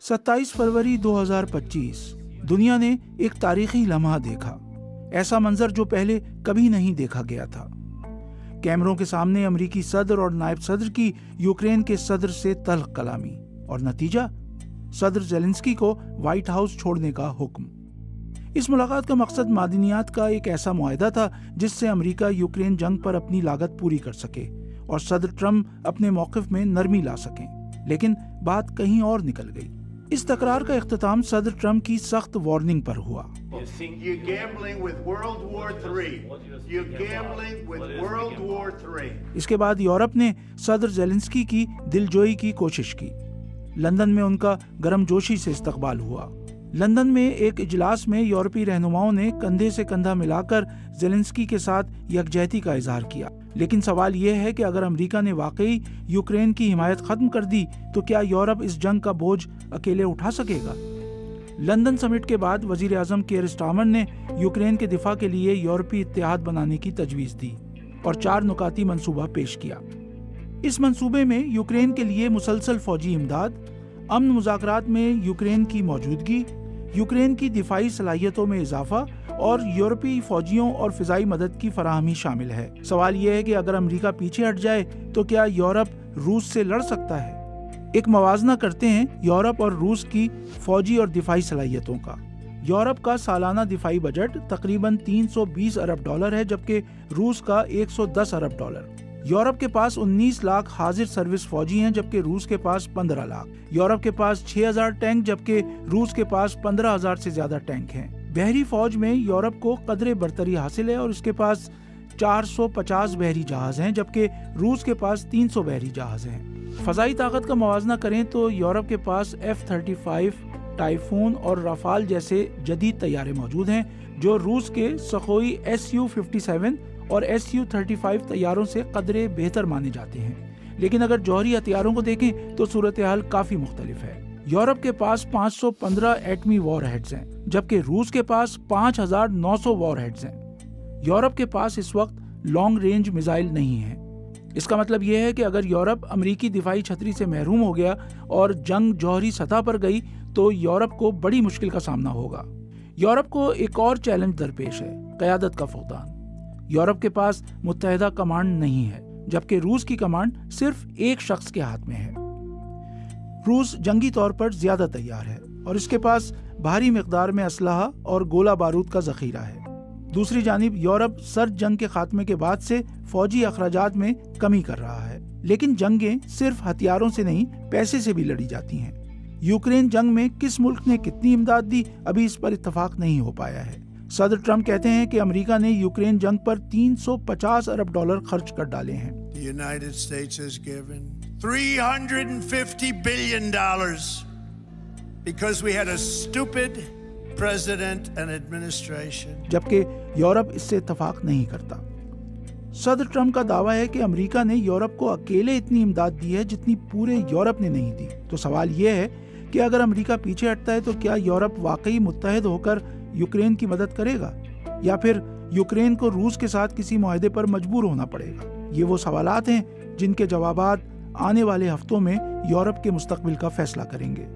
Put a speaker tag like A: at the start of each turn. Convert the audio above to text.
A: 27 फरवरी 2025 दुनिया ने एक तारीखी लम्हा देखा, ऐसा मंजर जो पहले कभी नहीं देखा गया था। कैमरों के सामने अमेरिकी सदर और नायब सदर की यूक्रेन के सदर से तल्ख कलामी, और नतीजा सदर ज़ेलेंस्की को व्हाइट हाउस छोड़ने का हुक्म। इस मुलाकात का मकसद मादनियात का एक ऐसा मुआहदा था जिससे अमेरिका यूक्रेन जंग पर अपनी लागत पूरी कर सके और सदर ट्रंप अपने मौक़िफ़ में नरमी ला सकें। लेकिन बात कहीं और निकल गई। इस तकरार का इख्तिताम सदर ट्रंप की सख्त वार्निंग पर हुआ। इसके बाद यूरोप ने सदर ज़ेलेंस्की की दिलजोई की कोशिश की। लंदन में उनका गर्मजोशी से इस्तकबाल हुआ। लंदन में एक इजलास में यूरोपीय रहनुमाओं ने कंधे से कंधा मिलाकर ज़ेलेंस्की के साथ यकजहती का इजहार किया। लेकिन सवाल यह है कि अगर अमेरिका ने वाकई यूक्रेन की हिमायत खत्म कर दी तो क्या यूरोप इस जंग का बोझ अकेले उठा सकेगा? लंदन समिट के बाद वजीर आजम कीर स्टारमर ने यूक्रेन के दिफा के लिए यूरोपीय इत्तेहाद बनाने की तजवीज़ दी और 4 नुकाती मंसूबा पेश किया। इस मंसूबे में यूक्रेन के लिए मुसलसल फौजी इमदाद, अमन मुज़ाकरात में यूक्रेन की मौजूदगी, यूक्रेन की दिफाई सलाहियतों में इजाफा और यूरोपीय फौजियों और फिजाई मदद की फराहमी शामिल है। सवाल यह है कि अगर अमेरिका पीछे हट जाए तो क्या यूरोप रूस से लड़ सकता है? एक मवाजना करते हैं यूरोप और रूस की फौजी और दिफाई सलाहियतों का। यूरोप का सालाना दिफाई बजट तकरीबन 320 अरब डॉलर है, जबकि रूस का 110 अरब डॉलर। यूरोप के पास 19 लाख हाजिर सर्विस फौजी हैं, जबकि रूस के पास 15 लाख। यूरोप के पास 6000 टैंक, जबकि रूस के पास 15000 से ज्यादा टैंक हैं। बहरी फौज में यूरोप को कदरे बरतरी हासिल है और इसके पास 450 बहरी जहाज हैं, जबकि रूस के पास 300 बहरी जहाज हैं। फजाई ताकत का मवाजना करें तो यूरोप के पास F-35, टाइफून और राफाल जैसे जदीद तैयारे मौजूद हैं, जो रूस के सखोई Su-57 और Su-35 तैयारों से कदरे बेहतर माने जाते हैं। लेकिन अगर जौहरी हथियारों को देखें तो सूरत हाल काफी मुख्तलिफ है। यूरोप के पास 515 एटमी वॉरहेड्स हैं, जबकि रूस के पास 5900 वॉरहेड्स हैं। यूरोप के पास इस वक्त लॉन्ग रेंज मिसाइल नहीं है। इसका मतलब यह है कि अगर यूरोप अमेरिकी दिफाई छतरी से महरूम हो गया और जंग जौहरी सतह पर गई तो यूरोप को बड़ी मुश्किल का सामना होगा। यूरोप को एक और चैलेंज दरपेश है, क़यादत का फुक़दान। यूरोप के पास मुत्तहिदा कमांड नहीं है, जबकि रूस की कमांड सिर्फ एक शख्स के हाथ में है। रूस जंगी तौर पर ज्यादा तैयार है और इसके पास भारी मिकदार में असलहा और गोला बारूद का जखीरा है। दूसरी जानिब यूरोप सर्द जंग के खात्मे के बाद से फौजी अखराजात में कमी कर रहा है। लेकिन जंगें सिर्फ हथियारों से नहीं, पैसे से भी लड़ी जाती हैं। यूक्रेन जंग में किस मुल्क ने कितनी इमदाद दी, अभी इस पर इत्तफाक नहीं हो पाया है। सदर ट्रंप कहते हैं कि अमेरिका ने यूक्रेन जंग पर 350 अरब डॉलर खर्च कर डाले हैं।
B: The United States has given $350 billion because we had a stupid president and administration.
A: जबकि यूरोप इससे इत्तफाक नहीं करता। सदर ट्रंप का दावा है कि अमेरिका ने यूरोप को अकेले इतनी इमदाद दी है जितनी पूरे यूरोप ने नहीं दी। तो सवाल यह है कि अगर अमेरिका पीछे हटता है तो क्या यूरोप वाकई मुत्तहिद होकर यूक्रेन की मदद करेगा, या फिर यूक्रेन को रूस के साथ किसी मुआहदे पर मजबूर होना पड़ेगा? ये वो सवालात हैं जिनके जवाबात आने वाले हफ्तों में यूरोप के मुस्तकबिल का फैसला करेंगे।